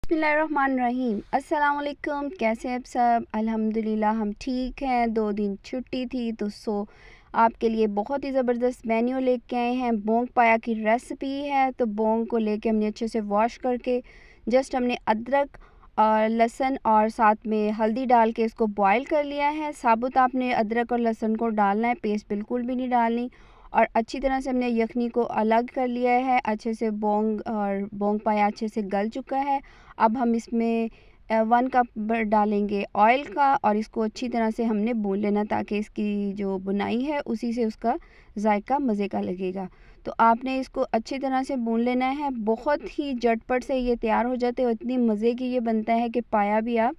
बिस्मिल्लाहिर्रहमानिर्रहीम। अस्सलाम वालेकुम। कैसे हैं आप सब? अल्हम्दुलिल्लाह हम ठीक हैं। 2 दिन छुट्टी थी तो आपके लिए बहुत ही ज़बरदस्त मेन्यू लेके आए हैं। बोंग पाया की रेसिपी है। तो बोंग को लेके हमने अच्छे से वॉश करके जस्ट हमने अदरक और लहसुन और साथ में हल्दी डाल के इसको बॉईल कर लिया है। साबुत आपने अदरक और लहसुन को डालना है, पेस्ट बिल्कुल भी नहीं डालनी। और अच्छी तरह से हमने यखनी को अलग कर लिया है। अच्छे से बोंग पाया अच्छे से गल चुका है। अब हम इसमें 1 कप डालेंगे ऑयल का और इसको अच्छी तरह से हमने भून लेना ताकि इसकी जो बुनाई है उसी से उसका जायका मज़े का लगेगा। तो आपने इसको अच्छी तरह से भून लेना है। बहुत ही झटपट से ये तैयार हो जाते हैं। इतनी मज़े की ये बनता है कि पाया भी आप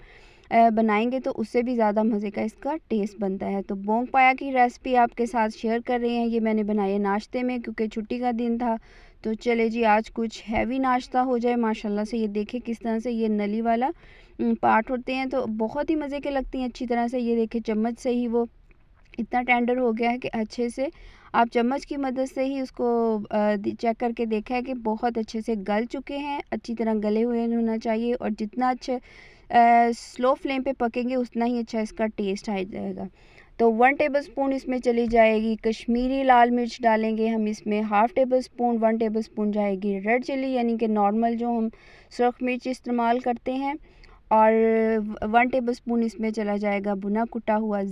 बनाएंगे तो उससे भी ज़्यादा मज़े का इसका टेस्ट बनता है। तो बोंग पाया की रेसिपी आपके साथ शेयर कर रहे हैं। ये मैंने बनाई है नाश्ते में क्योंकि छुट्टी का दिन था। तो चले जी आज कुछ हैवी नाश्ता हो जाए। माशाल्लाह से ये देखें किस तरह से ये नली वाला पार्ट होते हैं तो बहुत ही मज़े के लगती हैं। अच्छी तरह से ये देखें चम्मच से ही वो इतना टेंडर हो गया है कि अच्छे से आप चम्मच की मदद से ही उसको चेक करके देखा है कि बहुत अच्छे से गल चुके हैं। अच्छी तरह गले हुए होना चाहिए और जितना अच्छे स्लो फ्लेम पे पकेंगे उतना ही अच्छा इसका टेस्ट आ जाएगा। तो 1 टेबलस्पून इसमें चली जाएगी कश्मीरी लाल मिर्च डालेंगे हम इसमें। 1/2 टेबलस्पून 1 टेबलस्पून जाएगी रेड चिली यानी कि नॉर्मल जो हम सुरख मिर्च इस्तेमाल करते हैं। और 1 टेबलस्पून इसमें चला जाएगा भुना कुटा हुआ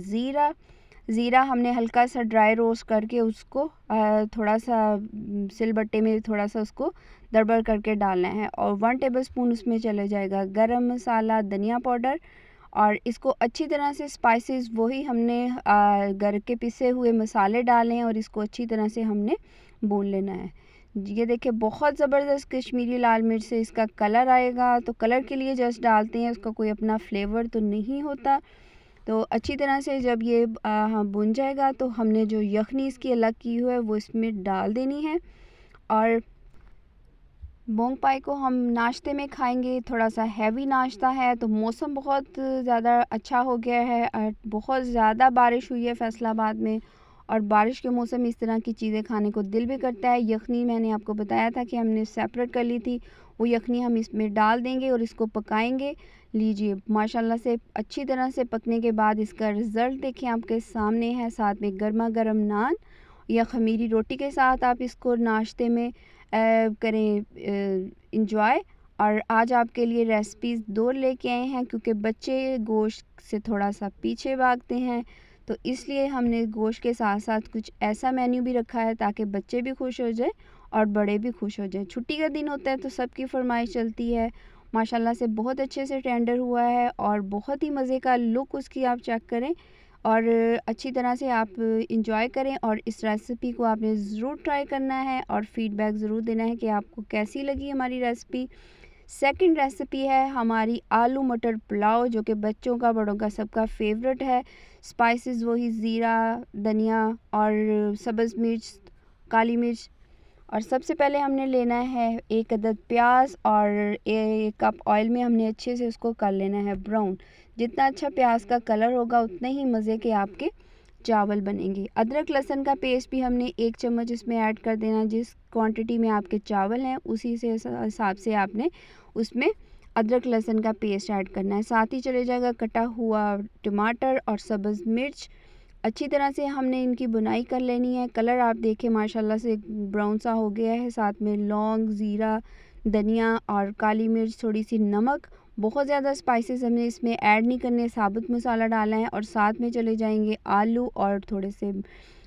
ज़ीरा हमने हल्का सा ड्राई रोस्ट करके उसको थोड़ा सा सिलबट्टे में थोड़ा सा उसको दरबर करके डालना है। और 1 टेबलस्पून उसमें चले जाएगा गरम मसाला धनिया पाउडर। और इसको अच्छी तरह से स्पाइसेस वही हमने घर के पिसे हुए मसाले डाले हैं और इसको अच्छी तरह से हमने भून लेना है। ये देखिए बहुत ज़बरदस्त कश्मीरी लाल मिर्च से इसका कलर आएगा। तो कलर के लिए जस्ट डालते हैं, उसका कोई अपना फ्लेवर तो नहीं होता। तो अच्छी तरह से जब ये भुन जाएगा तो हमने जो यखनी इसकी अलग की हुई है वो इसमें डाल देनी है। और बोंग पाई को हम नाश्ते में खाएंगे। थोड़ा सा हैवी नाश्ता है। तो मौसम बहुत ज़्यादा अच्छा हो गया है। बहुत ज़्यादा बारिश हुई है फैसलाबाद में और बारिश के मौसम में इस तरह की चीज़ें खाने को दिल भी करता है। यखनी मैंने आपको बताया था कि हमने सेपरेट कर ली थी, वो यखनी हम इसमें डाल देंगे और इसको पकाएंगे। लीजिए माशाल्लाह से अच्छी तरह से पकने के बाद इसका रिज़ल्ट देखिए आपके सामने है। साथ में गर्मा गर्म नान या ख़मीरी रोटी के साथ आप इसको नाश्ते में करें इंजॉय। और आज आपके लिए रेसिपीज़ 2 लेके आए हैं क्योंकि बच्चे गोश्त से थोड़ा सा पीछे भागते हैं। तो इसलिए हमने गोश्त के साथ साथ कुछ ऐसा मेन्यू भी रखा है ताकि बच्चे भी खुश हो जाए और बड़े भी खुश हो जाए। छुट्टी का दिन होता है तो सबकी फरमाइश चलती है। माशाल्लाह से बहुत अच्छे से टेंडर हुआ है और बहुत ही मज़े का लुक उसकी आप चेक करें और अच्छी तरह से आप इंजॉय करें। और इस रेसिपी को आपने ज़रूर ट्राई करना है और फ़ीडबैक ज़रूर देना है कि आपको कैसी लगी हमारी रेसिपी। सेकंड रेसिपी है हमारी आलू मटर पुलाव जो कि बच्चों का बड़ों का सबका फेवरेट है। स्पाइसेस वही ज़ीरा धनिया और सब्ज़ मिर्च काली मिर्च। और सबसे पहले हमने लेना है 1 अदद प्याज और 1 कप ऑयल में हमने अच्छे से उसको कर लेना है ब्राउन। जितना अच्छा प्याज का कलर होगा उतने ही मज़े के आपके चावल बनेंगे। अदरक लहसुन का पेस्ट भी हमने 1 चम्मच इसमें ऐड कर देना। जिस क्वांटिटी में आपके चावल हैं उसी से हिसाब से आपने उसमें अदरक लहसुन का पेस्ट ऐड करना है। साथ ही चले जाएगा कटा हुआ टमाटर और सब्ज़ मिर्च। अच्छी तरह से हमने इनकी बुनाई कर लेनी है। कलर आप देखें माशाल्लाह से ब्राउन सा हो गया है। साथ में लौंग ज़ीरा धनिया और काली मिर्च थोड़ी सी नमक। बहुत ज़्यादा स्पाइसेस हमने इसमें ऐड नहीं करने, साबुत मसाला डालना है। और साथ में चले जाएंगे आलू और थोड़े से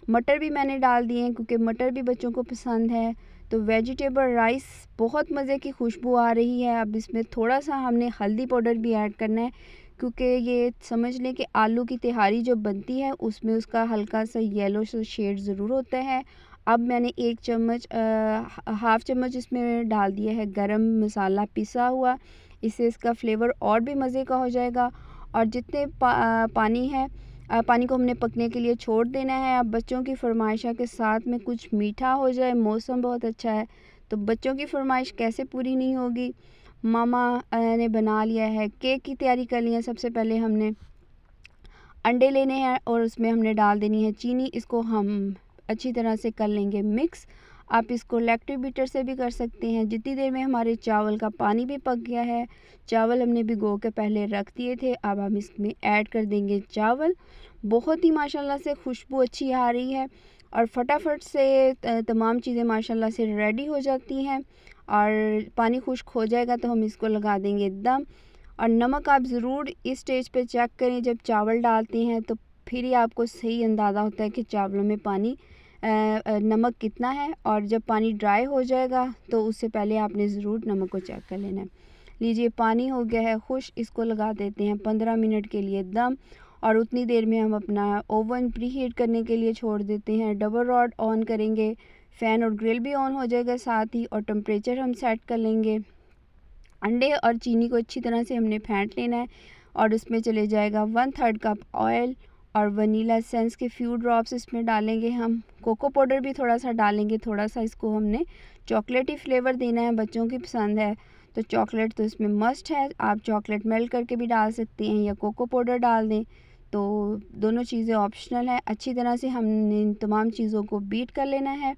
मटर भी मैंने डाल दिए हैं क्योंकि मटर भी बच्चों को पसंद है। तो वेजिटेबल राइस बहुत मज़े की खुशबू आ रही है। अब इसमें थोड़ा सा हमने हल्दी पाउडर भी ऐड करना है क्योंकि ये समझ लें कि आलू की तिहारी जो बनती है उसमें उसका हल्का सा येलो सा शेड ज़रूर होता है। अब मैंने 1 चम्मच 1/2 चम्मच इसमें डाल दिया है गरम मसाला पिसा हुआ। इससे इसका फ्लेवर और भी मज़े का हो जाएगा। और जितने पानी है पानी को हमने पकने के लिए छोड़ देना है। अब बच्चों की फरमाइश के साथ में कुछ मीठा हो जाए। मौसम बहुत अच्छा है तो बच्चों की फरमाइश कैसे पूरी नहीं होगी। मामा ने बना लिया है, केक की तैयारी कर ली है। सबसे पहले हमने अंडे लेने हैं और उसमें हमने डाल देनी है चीनी। इसको हम अच्छी तरह से कर लेंगे मिक्स। आप इसको इलेक्ट्रिक बीटर से भी कर सकते हैं। जितनी देर में हमारे चावल का पानी भी पक गया है, चावल हमने भिगो के पहले रख दिए थे, अब हम इसमें ऐड कर देंगे चावल। बहुत ही माशाल्लाह से खुशबू अच्छी आ रही है और फटाफट से तमाम चीज़ें माशाल्लाह से रेडी हो जाती हैं और पानी खुश्क हो जाएगा तो हम इसको लगा देंगे दम। और नमक आप ज़रूर इस स्टेज पे चेक करें, जब चावल डालते हैं तो फिर ही आपको सही अंदाज़ा होता है कि चावलों में पानी नमक कितना है। और जब पानी ड्राई हो जाएगा तो उससे पहले आपने ज़रूर नमक को चेक कर लेना है। लीजिए पानी हो गया है खुश, इसको लगा देते हैं 15 मिनट के लिए दम। और उतनी देर में हम अपना ओवन प्री हीट करने के लिए छोड़ देते हैं। डबल रॉड ऑन करेंगे, फ़ैन और ग्रिल भी ऑन हो जाएगा साथ ही, और टेम्परेचर हम सेट कर लेंगे। अंडे और चीनी को अच्छी तरह से हमने फेंट लेना है और उसमें चले जाएगा 1/3 कप ऑयल और वनीला एसेंस के फ्यू ड्रॉप्स इसमें डालेंगे हम। कोको पाउडर भी थोड़ा सा डालेंगे, थोड़ा सा इसको हमने चॉकलेटी फ्लेवर देना है, बच्चों की पसंद है तो चॉकलेट तो इसमें मस्ट है। आप चॉकलेट मेल्ट करके भी डाल सकते हैं या कोको पाउडर डाल दें, तो दोनों चीज़ें ऑप्शनल है। अच्छी तरह से हमने इन तमाम चीज़ों को बीट कर लेना है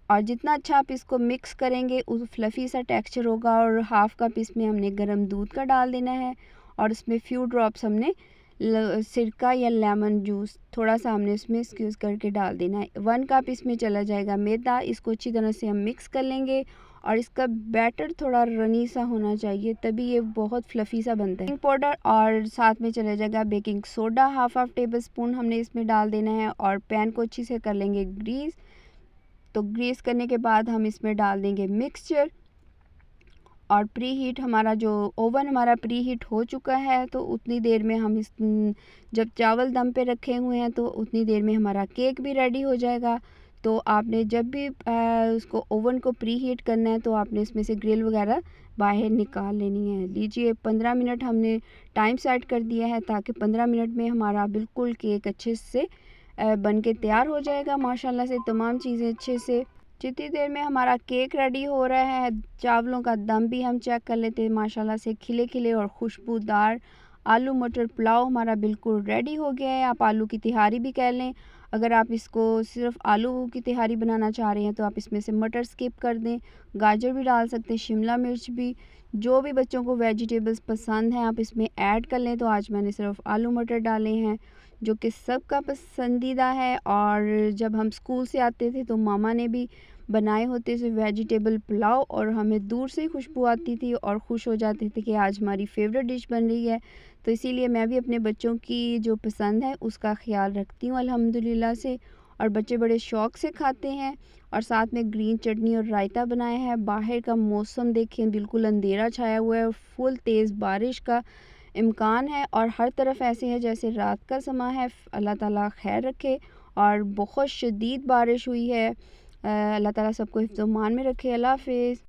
और जितना अच्छा आप इसको मिक्स करेंगे उस फ्लफ़ी सा टेक्सचर होगा। और हाफ़ कप इसमें हमने गर्म दूध का डाल देना है और उसमें फ्यू ड्रॉप्स हमने सिरका या लेमन जूस थोड़ा सा हमने इसमें स्क्यूज़ करके डाल देना है। 1 कप इसमें चला जाएगा मैदा। इसको अच्छी तरह से हम मिक्स कर लेंगे और इसका बैटर थोड़ा रनी सा होना चाहिए, तभी ये बहुत फ्लफ़ी सा बनता है। बेकिंग पाउडर और साथ में चला जाएगा baking soda, half table spoon हमने इसमें डाल देना है और पैन को अच्छी से कर लेंगे ग्रीस। तो ग्रीस करने के बाद हम इसमें डाल देंगे मिक्सचर और प्री हीट हमारा जो ओवन हमारा प्री हीट हो चुका है, तो उतनी देर में हम इस जब चावल दम पे रखे हुए हैं तो उतनी देर में हमारा केक भी रेडी हो जाएगा। तो आपने जब भी उसको ओवन को प्री हीट करना है तो आपने इसमें से ग्रिल वगैरह बाहर निकाल लेनी है। लीजिए 15 मिनट हमने टाइम सेट कर दिया है ताकि 15 मिनट में हमारा बिल्कुल केक अच्छे से बन के तैयार हो जाएगा माशाल्लाह से, तमाम चीज़ें अच्छे से। जितनी देर में हमारा केक रेडी हो रहा है, चावलों का दम भी हम चेक कर लेते हैं। माशाल्लाह से खिले खिले और खुशबूदार आलू मटर पुलाव हमारा बिल्कुल रेडी हो गया है। आप आलू की तिहारी भी कह लें। अगर आप इसको सिर्फ आलू की तिहारी बनाना चाह रहे हैं तो आप इसमें से मटर स्किप कर दें, गाजर भी डाल सकते हैं, शिमला मिर्च भी, जो भी बच्चों को वेजिटेबल्स पसंद हैं आप इसमें ऐड कर लें। तो आज मैंने सिर्फ आलू मटर डाले हैं जो कि सबका पसंदीदा है। और जब हम स्कूल से आते थे तो मामा ने भी बनाए होते थे वेजिटेबल पुलाव और हमें दूर से ही खुशबू आती थी और खुश हो जाते थे कि आज हमारी फेवरेट डिश बन रही है। तो इसीलिए मैं भी अपने बच्चों की जो पसंद है उसका ख्याल रखती हूँ अल्हम्दुलिल्लाह से, और बच्चे बड़े शौक़ से खाते हैं। और साथ में ग्रीन चटनी और रायता बनाया है। बाहर का मौसम देखें, बिल्कुल अंधेरा छाया हुआ है और फुल तेज़ बारिश का इम्कान है और हर तरफ ऐसे है जैसे रात का समा है। अल्लाह ताला खैर रखे। और बहुत शदीद बारिश हुई है। अल्लाह ताला सबको हिफ्ज़-ओ-मान में रखे। अल्लाह हाफ़िज़।